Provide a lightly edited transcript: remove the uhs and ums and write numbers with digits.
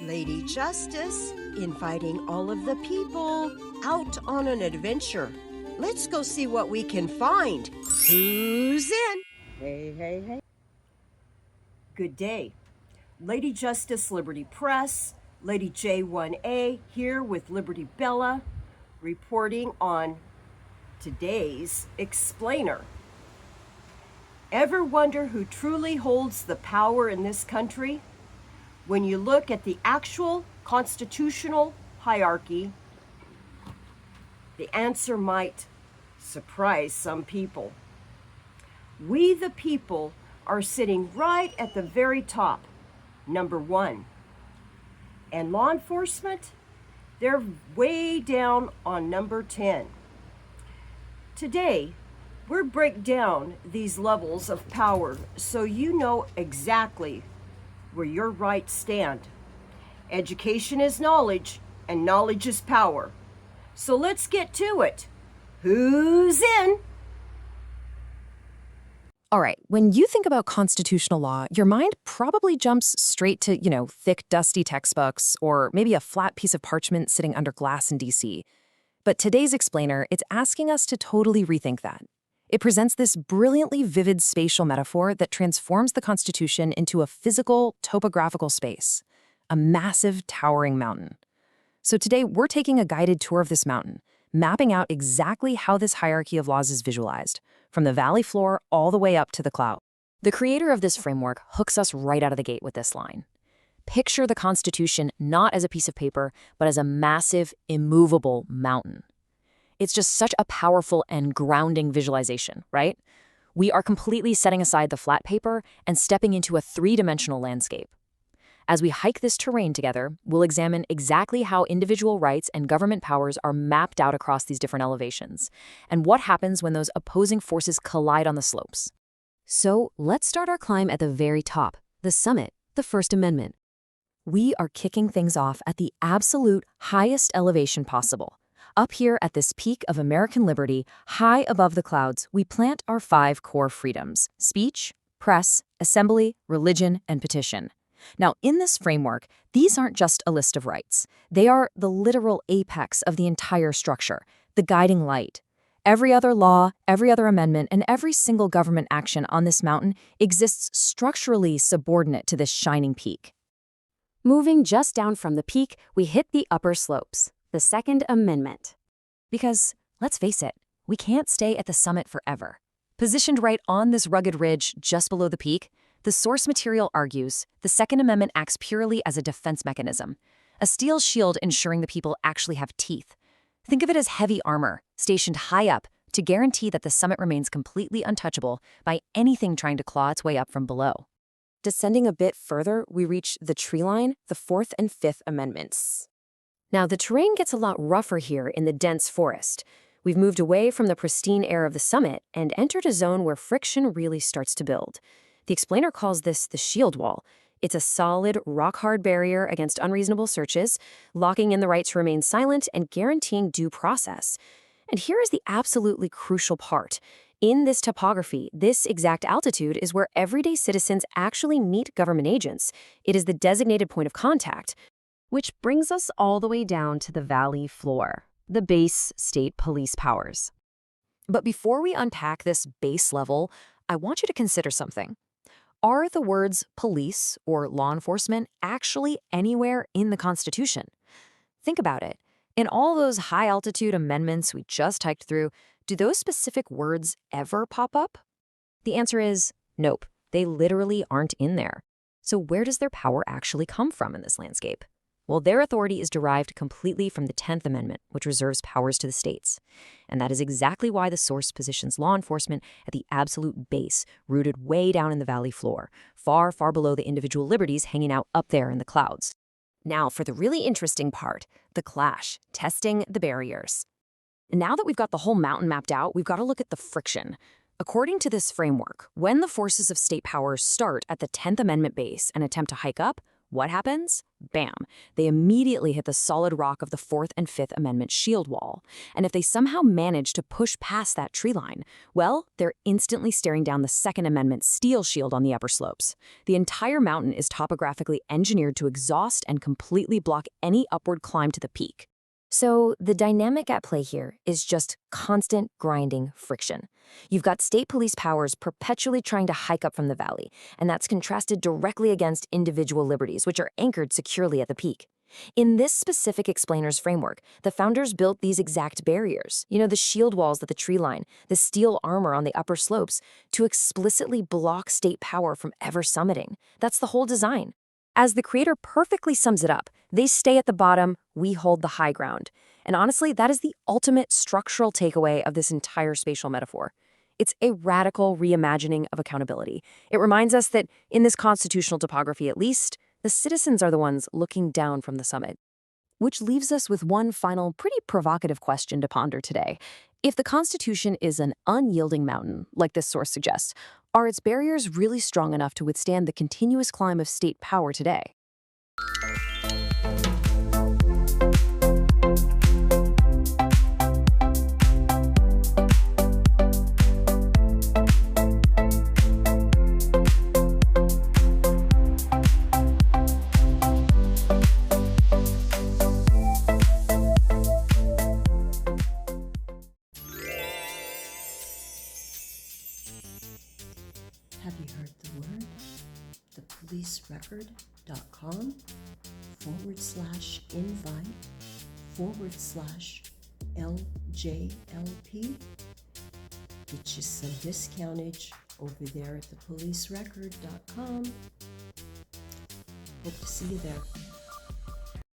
Lady Justice, inviting all of the people out on an adventure. Let's go see what we can find. Who's in? Hey, hey, hey. Good day. Lady Justice, Liberty Press, Lady J1A here with Liberty Bella, reporting on today's explainer. Ever wonder who truly holds the power in this country? When you look at the actual constitutional hierarchy, the answer might surprise some people. We, the people, are sitting right at the very top, number 1. And law enforcement, they're way down on number 10. Today, we'll break down these levels of power so you know exactly where your rights stand. Education is knowledge, and knowledge is power. So let's get to it. Who's in? All right, when you think about constitutional law, your mind probably jumps straight to, thick, dusty textbooks or maybe a flat piece of parchment sitting under glass in DC. But today's explainer, it's asking us to totally rethink that. It presents this brilliantly vivid spatial metaphor that transforms the Constitution into a physical, topographical space, a massive, towering mountain. So today, we're taking a guided tour of this mountain, mapping out exactly how this hierarchy of laws is visualized, from the valley floor all the way up to the cloud. The creator of this framework hooks us right out of the gate with this line. Picture the Constitution not as a piece of paper, but as a massive, immovable mountain. It's just such a powerful and grounding visualization, right? We are completely setting aside the flat paper and stepping into a three-dimensional landscape. As we hike this terrain together, we'll examine exactly how individual rights and government powers are mapped out across these different elevations, and what happens when those opposing forces collide on the slopes. So let's start our climb at the very top, the summit, the First Amendment. We are kicking things off at the absolute highest elevation possible. Up here at this peak of American liberty, high above the clouds, we plant our 5 core freedoms: speech, press, assembly, religion, and petition. Now, in this framework, these aren't just a list of rights. They are the literal apex of the entire structure, the guiding light. Every other law, every other amendment, and every single government action on this mountain exists structurally subordinate to this shining peak. Moving just down from the peak, we hit the upper slopes, the Second Amendment. Because, let's face it, we can't stay at the summit forever. Positioned right on this rugged ridge just below the peak, the source material argues the Second Amendment acts purely as a defense mechanism, a steel shield ensuring the people actually have teeth. Think of it as heavy armor, stationed high up to guarantee that the summit remains completely untouchable by anything trying to claw its way up from below. Descending a bit further, we reach the tree line, the Fourth and Fifth Amendments. Now, the terrain gets a lot rougher here in the dense forest. We've moved away from the pristine air of the summit and entered a zone where friction really starts to build. The explainer calls this the shield wall. It's a solid, rock-hard barrier against unreasonable searches, locking in the right to remain silent and guaranteeing due process. And here is the absolutely crucial part. In this topography, this exact altitude is where everyday citizens actually meet government agents. It is the designated point of contact, which brings us all the way down to the valley floor, the base state police powers. But before we unpack this base level, I want you to consider something. Are the words police or law enforcement actually anywhere in the Constitution? Think about it. In all those high-altitude amendments we just hiked through, do those specific words ever pop up? The answer is nope. They literally aren't in there. So where does their power actually come from in this landscape? Well, their authority is derived completely from the 10th Amendment, which reserves powers to the states. And that is exactly why the source positions law enforcement at the absolute base, rooted way down in the valley floor, far, far below the individual liberties hanging out up there in the clouds. Now, for the really interesting part, the clash, testing the barriers. Now that we've got the whole mountain mapped out, we've got to look at the friction. According to this framework, when the forces of state powers start at the 10th Amendment base and attempt to hike up, What happens? Bam! They immediately hit the solid rock of the Fourth and Fifth Amendment shield wall. And if they somehow manage to push past that tree line, well, they're instantly staring down the Second Amendment steel shield on the upper slopes. The entire mountain is topographically engineered to exhaust and completely block any upward climb to the peak. So the dynamic at play here is just constant grinding friction. You've got state police powers perpetually trying to hike up from the valley, and that's contrasted directly against individual liberties, which are anchored securely at the peak. In this specific explainer's framework, the founders built these exact barriers, the shield walls at the tree line, the steel armor on the upper slopes, to explicitly block state power from ever summiting. That's the whole design. As the creator perfectly sums it up, they stay at the bottom, we hold the high ground. And honestly, that is the ultimate structural takeaway of this entire spatial metaphor. It's a radical reimagining of accountability. It reminds us that in this constitutional topography, at least, the citizens are the ones looking down from the summit. Which leaves us with one final, pretty provocative question to ponder today. If the Constitution is an unyielding mountain, like this source suggests, are its barriers really strong enough to withstand the continuous climb of state power today? Have you heard the word? thepolicerecord.com/invite/LJLP. Get you some discountage over there at thepolicerecord.com. Hope to see you there.